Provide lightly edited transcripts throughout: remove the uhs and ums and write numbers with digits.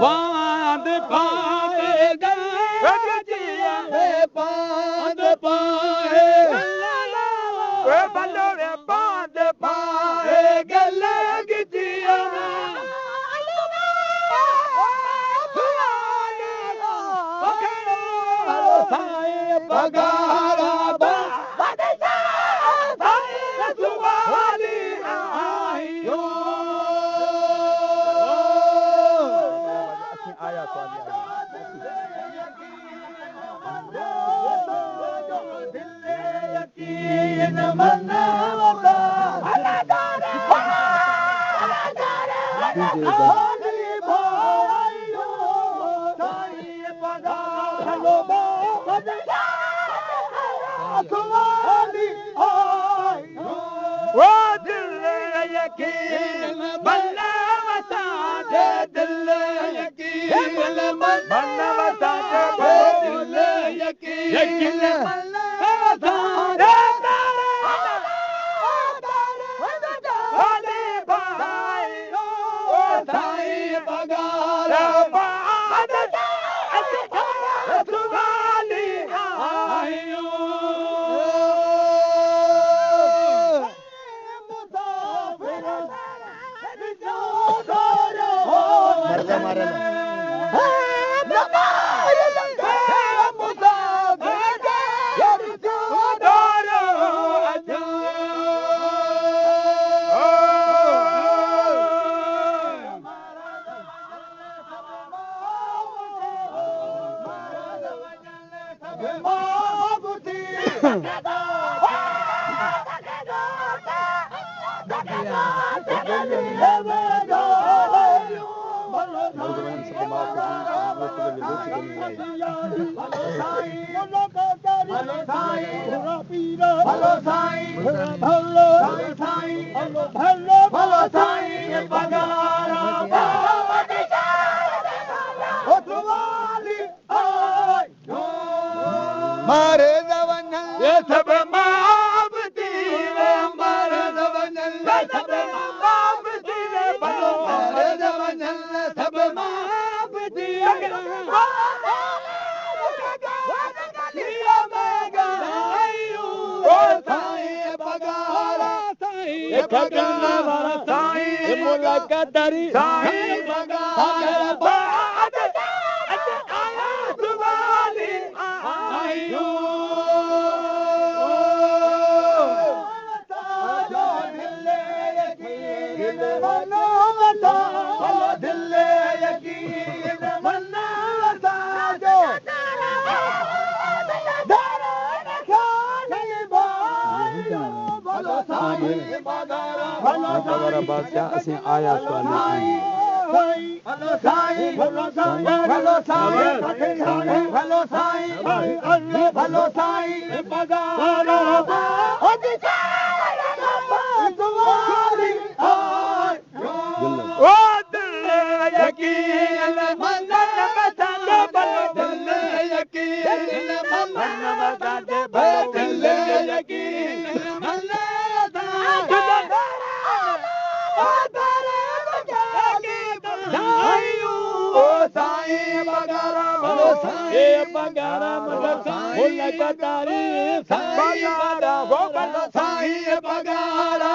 बांध पाए गजिया बांध पाए बल्लो बांध पाए गले गजिया बगारा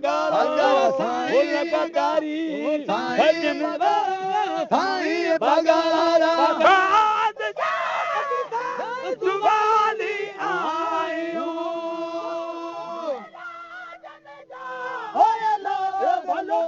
बगारा फुल बगारी भजन साईं बगारा सुवाली आयूं भलो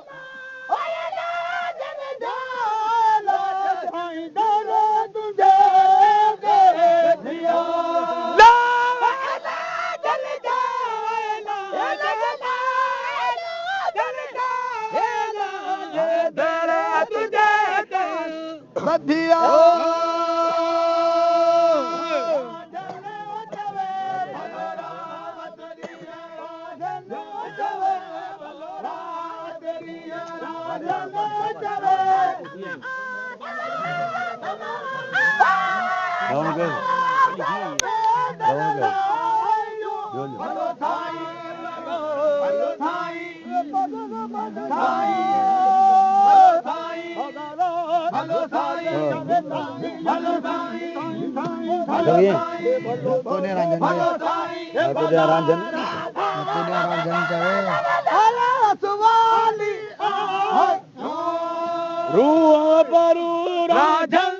Madhya Punya ranjan punya ranjan ruh baru ranjan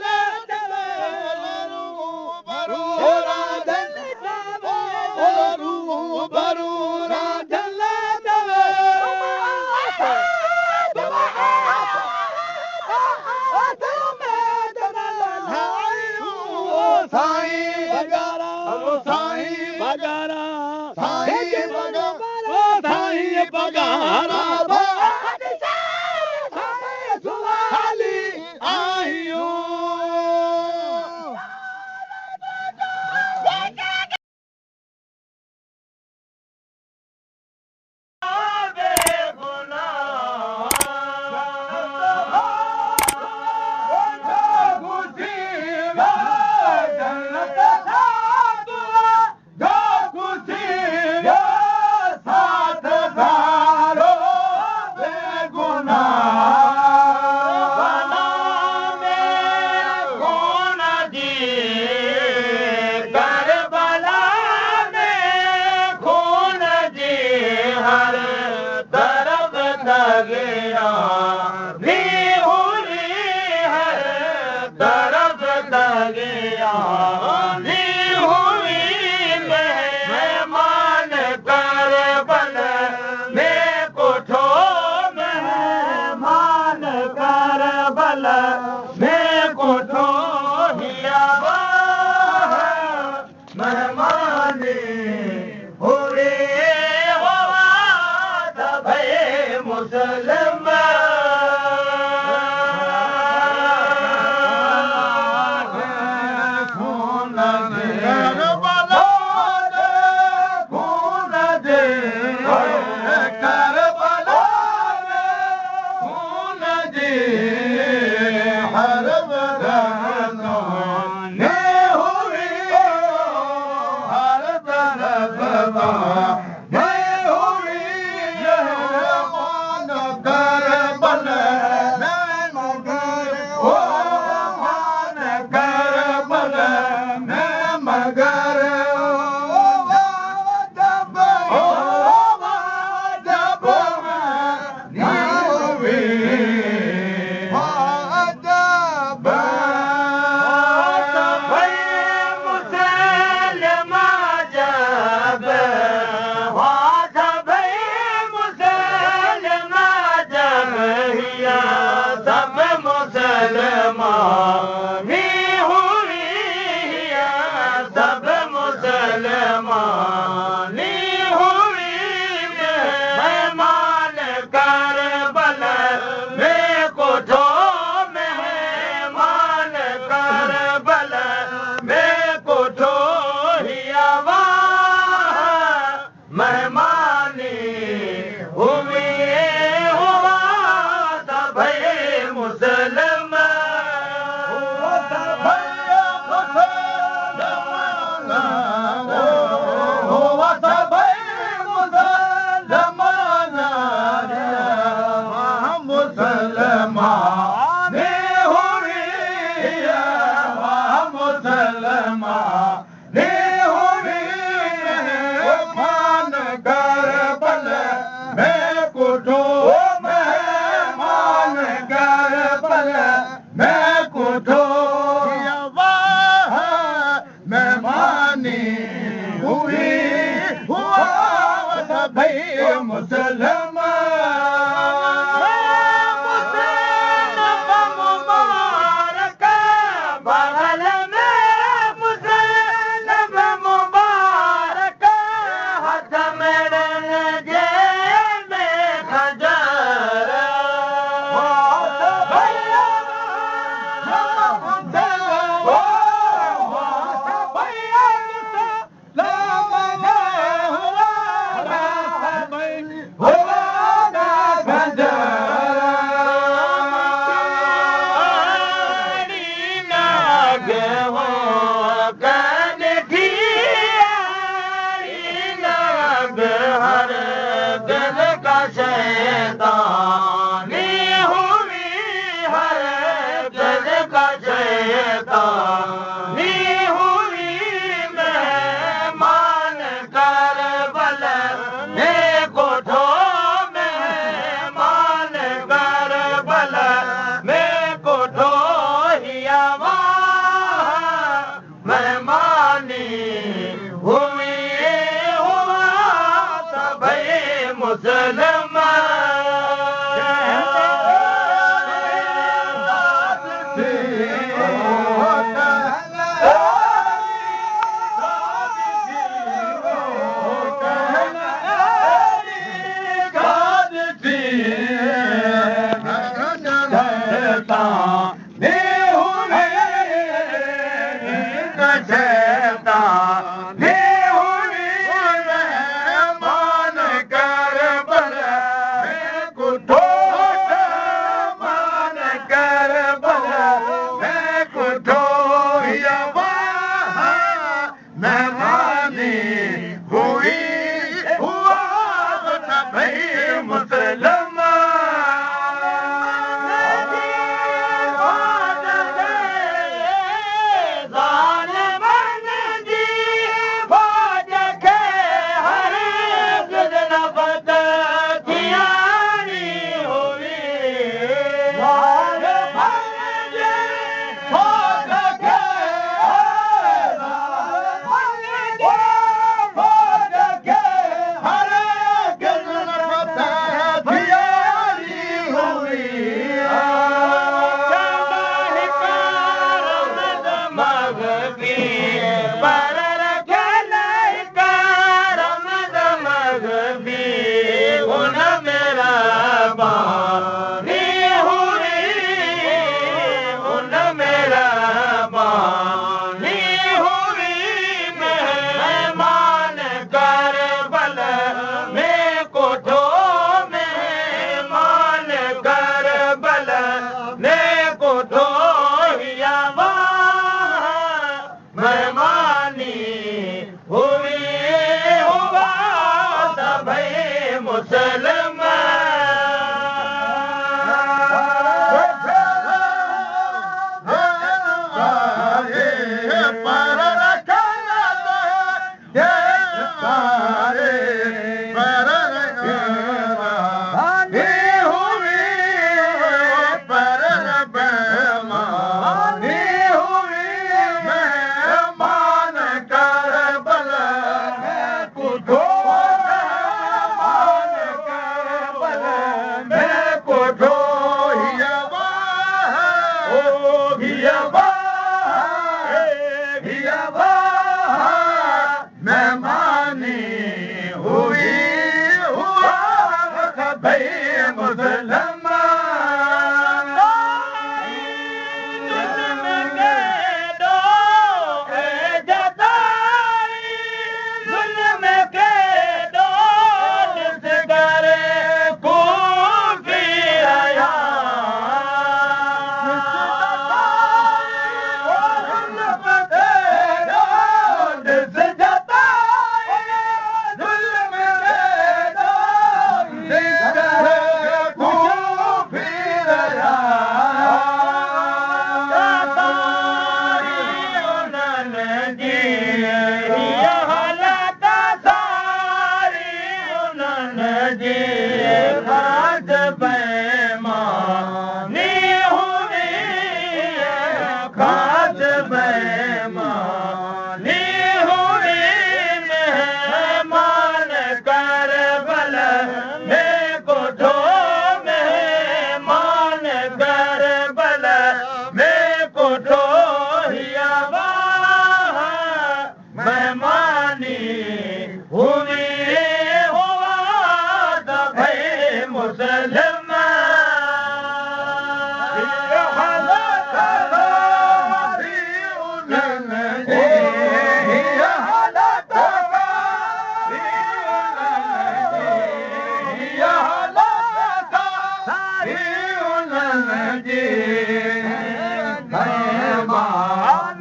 जी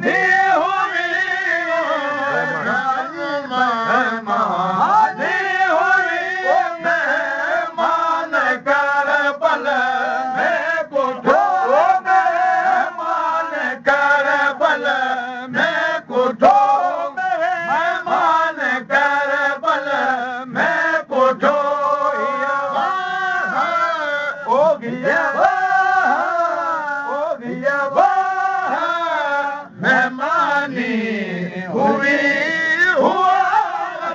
मेहमानी हुई हुआ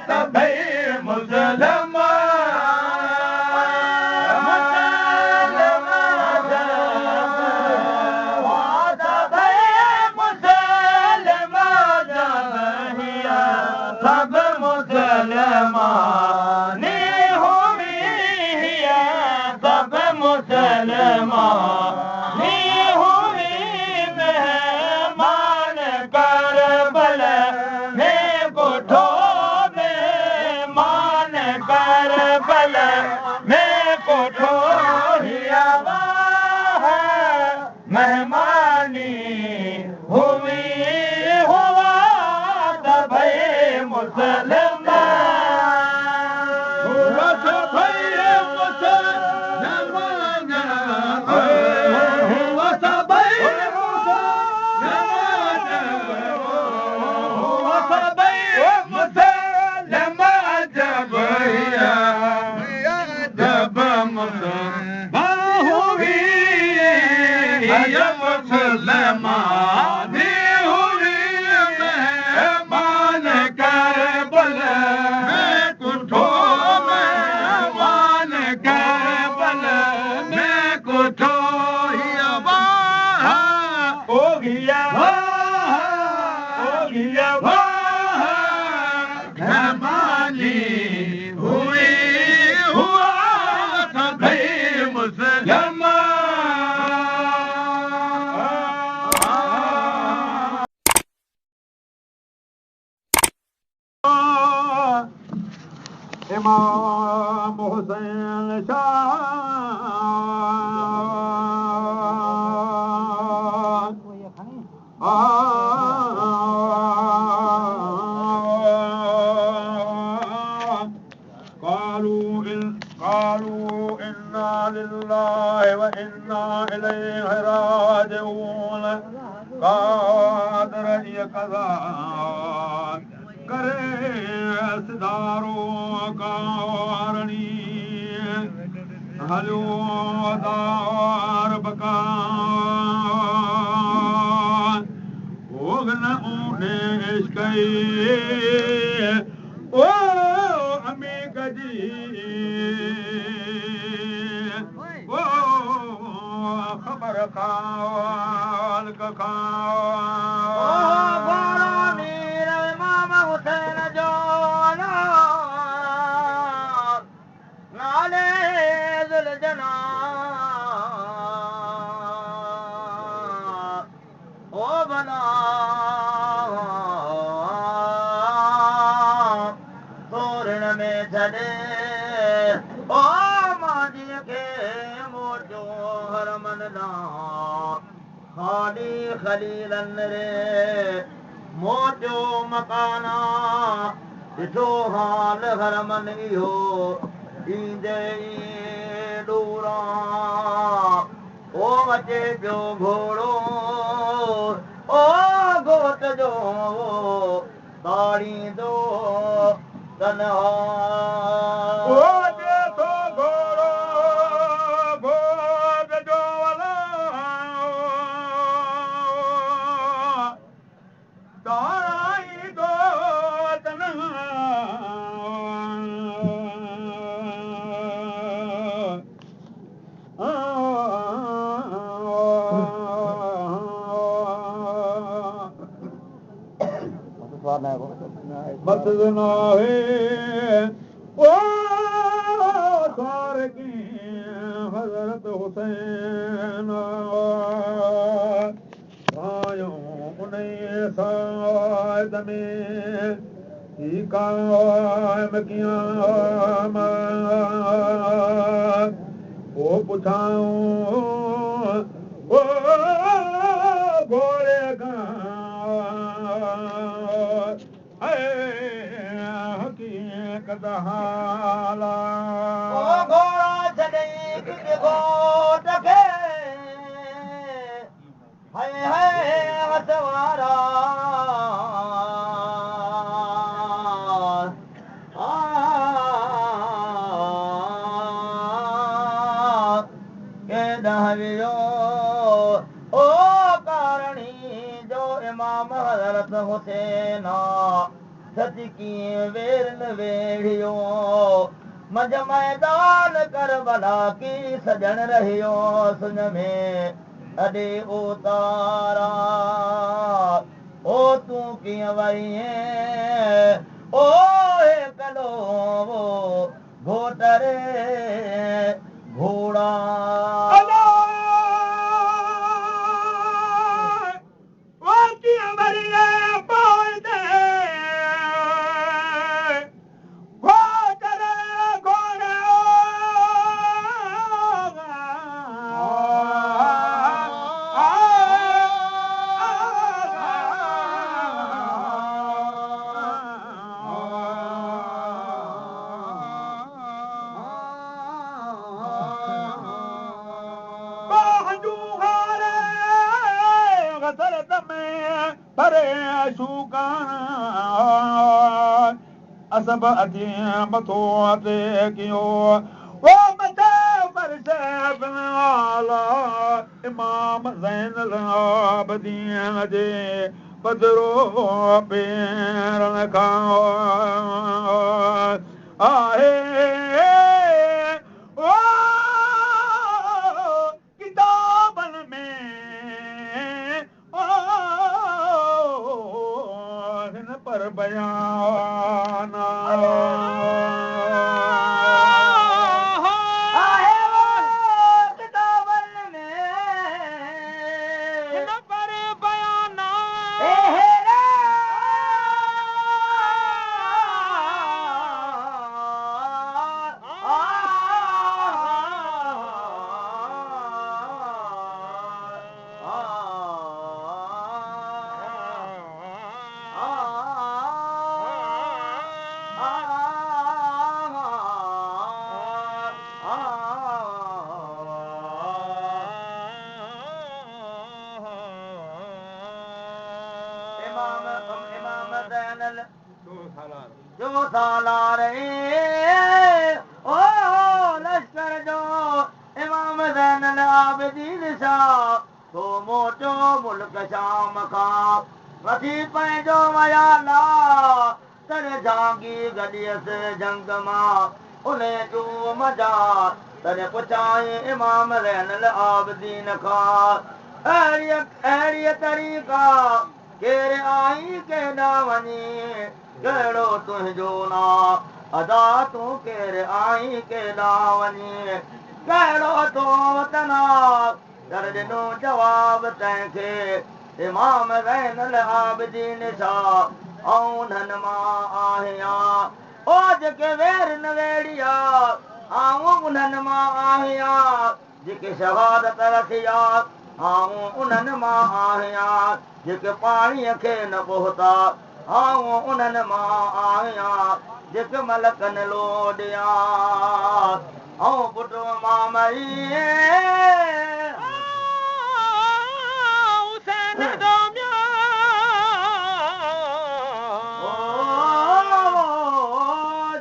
सभई मुसलमान मेहमानी हुई हुआ सभई मुसलमान हुआ सभई मुसलमान हुआ सभई मुसलमान हुआ सभई मुसलमान जब मुसलमानी हुई मेहमान करबल में कुठो मेहमान करबल में कुठो हो गया मेहमानी हुई हुआ सभई मुसलमान इमाम हुसैन قالوا إنا لله وإنا إليه راجعون قادر يقظا करे सिदारों का वारणी हलो दार बका ओगन ऊने इश्क़ई ओ अमी गजी ओ खबर खाल का खाली खलीलन रे मोटो मकाना ॾिठो हाल हरमन इहो ईंदे डूरा ओ अचे पियो घोड़ो ओ घोट जो ताड़ींदो तनहा बदना है ओ सार की हजरत हुसैन आयो उन्हें साद में ही कायम किया ओ पुछाऊं ओ घोड़े का कदहाला ओ घोड़ा छॾई घोट खे हाय हाय हथवारा के दहवियो ओ करणी जो इमाम हज़रत हुसैन सदकी वेरन वेड़ियो मंझ मैदान करबला की सजन रहियो सुन में अॾे ओ तारा ओ तूं कीअं वईं ओ कलो घोटरे घोड़ा असब अधी मथो ते कियो ओ मथे फर्श आला इमाम ज़ैनुल आबिदीन जे पधरो पेरन खां आहे ओ किताबनि में हिन पर बयान जो सालार ओ लश्कर जो इमाम ज़ैनुल आबिदीन शाह तो मोटो मुल्क शाम खां वठी पंहिंजो वयाला तर झांगी गॾियस जंग मां उन जो मजा तर पुछाई इमाम ज़ैनुल आबिदीन खां अहिड़ीअ तरीक़ा केरु आई केॾा वञी कहिड़ो तुंहिंजो ना अदा तूं केरु आई केॾा वञी कहिड़ो तो वतना कर ॾिनो जवाब तंहिंखे इमाम ज़ैनुल आबिदीन शाह ऐं उन्हनि मां आहियां ओ जेके वेरन वेड़िया आऊं उन्हनि मां आहियां जेके शहादत रखिया आऊं उन्हनि मां आहियां जेके पाणीअ खे न पहुता आऊं उन्हनि मां आहियां जेके मलकनि लोॾिया ऐं पुटु मां मरी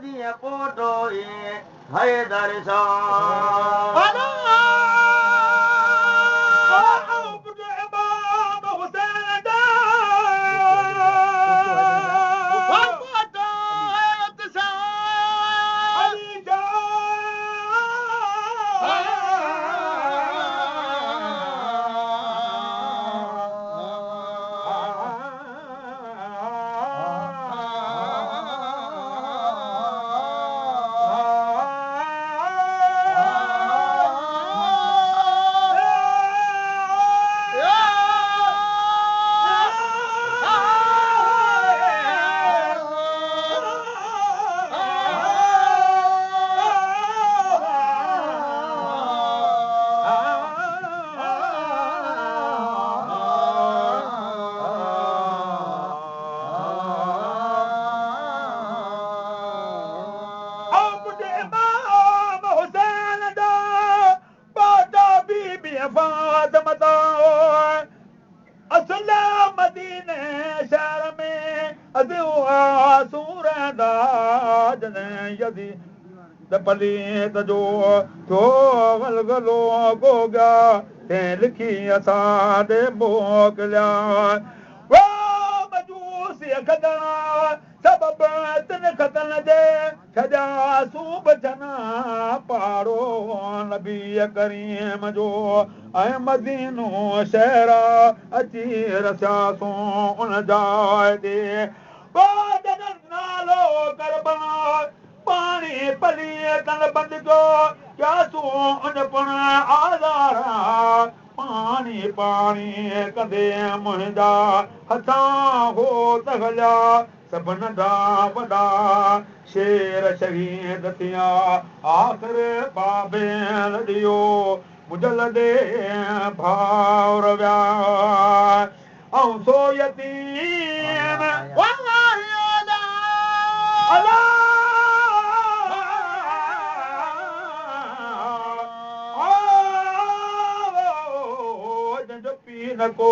जीअं पोटो हैदर शाह पलीत जो थो वलगलो गोगा ते लिखी असां ॾे मोकिलिया खतना सबब तिन खतन जे छॾिया सूब छना पाड़ो नबी करीम जो ऐं मदीनो शहर अची रसियासूं उन जाइ ते नालो करबला पाणी पली तन बंदि जो क्यासूं उन पुण आज़ार पाणी पाणी कंदे मुंहिंजा हथां हो त हलिया सभु नंढा वॾा शेर शहीद थिया आख़िर बाबे ॾियो मुजल दे भाउर विया ऐं सो यतीम पीन को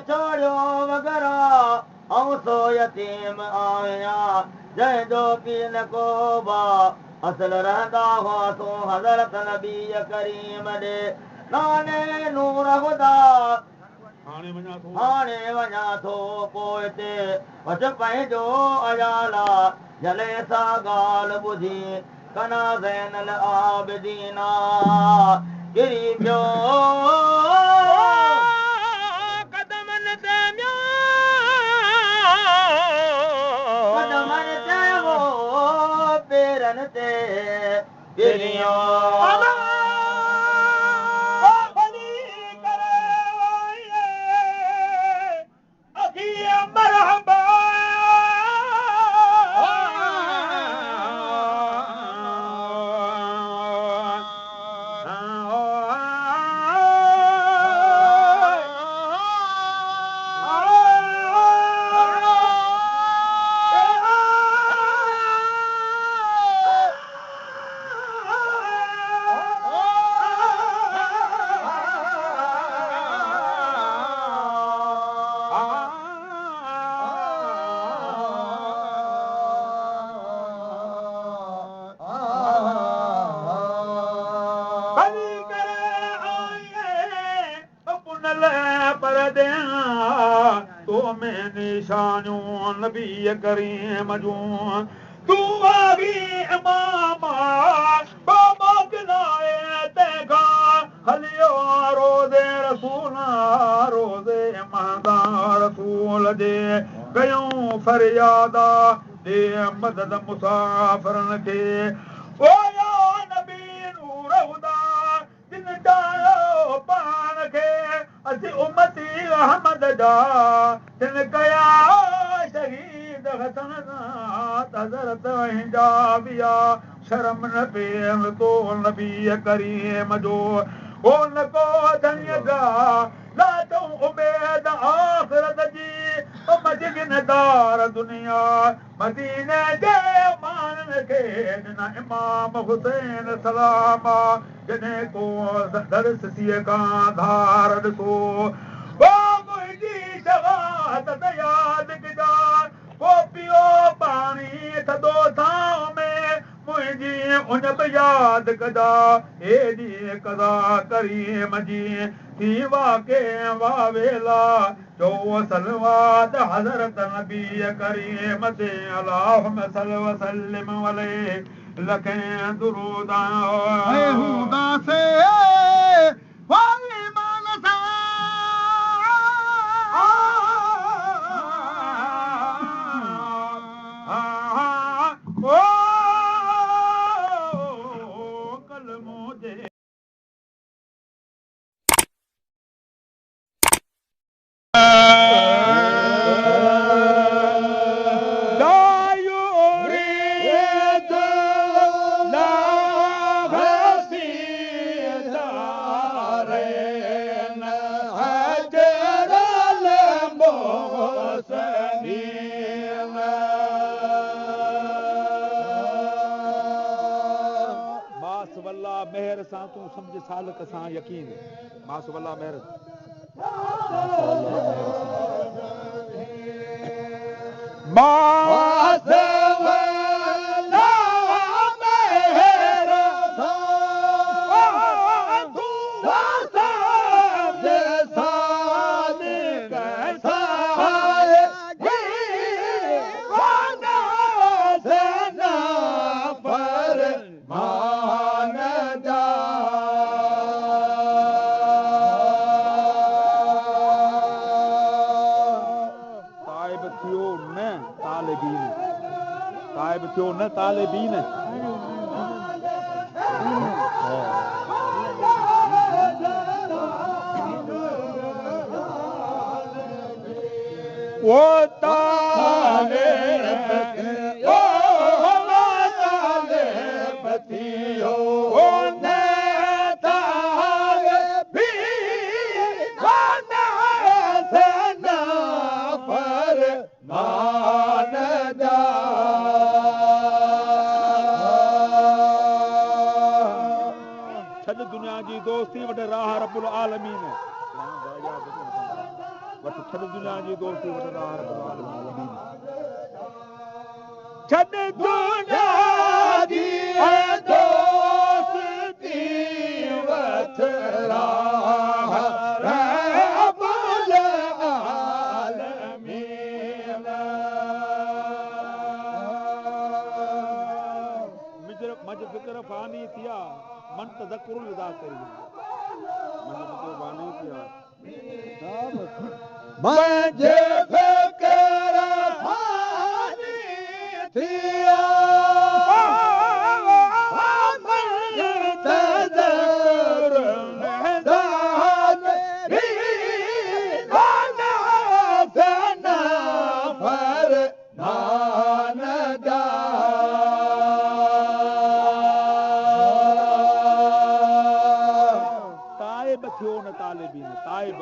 छोड़ियो वगैरह ऐं सो यतीम आया जंहिंजो पीउ न को बा असल रहंदा हुआसीं हज़रत नबी करीम ॾे नाने नूर ख़ुदा हाणे वञा थो पोइ हिते बच पंहिंजो अयाला जले सां ॻाल्हि ॿुधी कना ज़ैनल आबिदीना किरी पियो निशानियूं नबी करीम जूं तूं वागी इमाम तंहिंखां हलियो रोज़े रसूल रोज़े महंगा रसूल जे कयूं फरियादा दे मदद मुसाफ़िरनि खे ओ नबी नूर हुदा जिन ॾायो पाण खे असीं उमती अहमद जा तिन कया शहीद हसन हज़रत जा विया शर्म न पेन तो नबी करीम जो ओ न को धनिय जा ला तूं उमेद आख़िरत जी मजगिनदार दुनिया मदीने जे माननि खे ॾिना इमाम हुसैन सलाम जॾहिं को दरसीअ खां धार ॾिसो मुंहिंजी शवात यादि कजान पोइ पियो पाणी थधो थां में मुंहिंजी उन बि यादि कजा हेॾी कदा करीम जी थी वाके वावेला जो सलवात हज़रत नबी करीम ते अल्लाहुम्म सल्लि व सल्लिम अलैहि लखें दुरूद हुदा से मासवल्ला मेहर सां तूं सम्झ सालक सां यकीन मासवल्ला मेहर थियो न तालिबीन वो दोस्ती वटे राह रब्बुल आलमीन वट छड़ दुनिया जी दोस्ती वटे राह रब्बुल आलमीन छड़ दुनिया जी दोस्ती वटे राह रब्बुल आलमीन मज फिक्र फानी थिया मन तज़क्कुर विदा करी मन तो वाणी किया मुझे फिक्र फानी थिया मन तज़क्कुर विदा करी गाना सना पर मान जा थियो न तालिबीन ताइब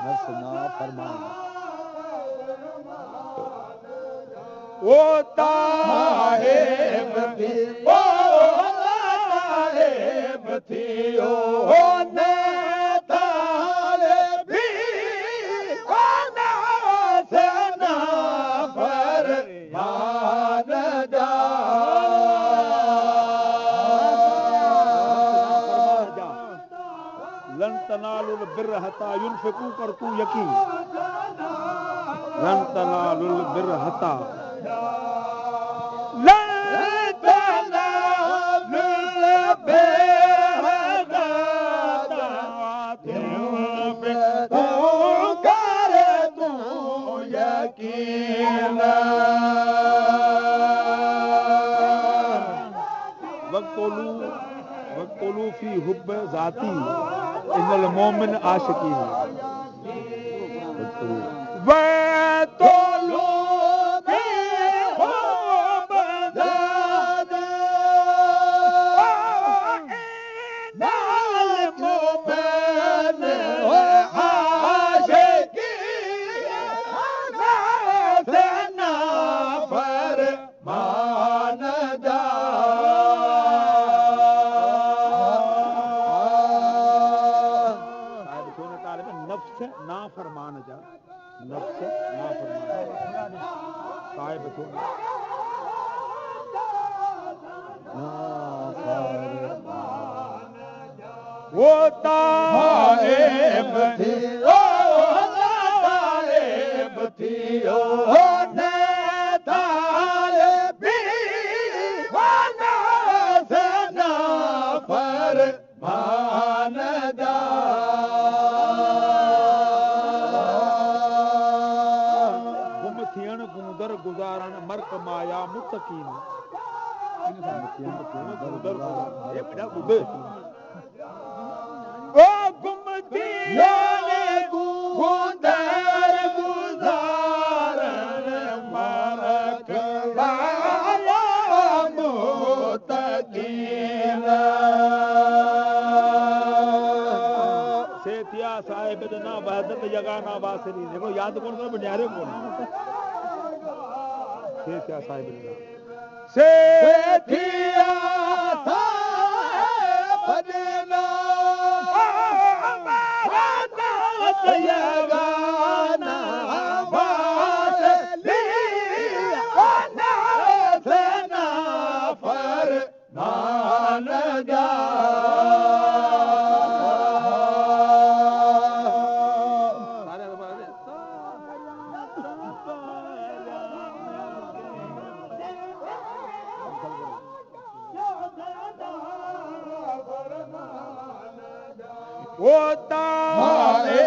नसना फरमान ओ ताइब थी ओ ताइब थी ओ ने तालिबी गाना सना फरमान जा लन तनालुल बिर्र हता युनफिकू कर तू यकीन लन तनालुल बिर्र हता लन तनालुल बिर्र हता युनफिकू कर तू यकीन वक्तुलू फी हुब्ब ज़ाती इन्नल मोमिन आशिकीन वक्तुलू फी हुब्ब ज़ाती इन्नल मोमिन आशिकीन सना पर मान जा ना फरमान जा नफ्स ना फरमान साहिब तो ना फरमान वो ताइब थी ओ ताइब थी ओ ने तालिबी गाना सना फरमान जा गुजारण मर्क माया मुतकीन ओ गुमती याने गुंदर गुजारण मर्क माया मुतकीन से थिया साहिब ना वहदत जगाना वासरी देखो याद कौन सा बनियारे कौन से क्या साहिब ना से थिया साहिब ना वहदत जगाना वासरी ना सेना पर मान जा वो तारे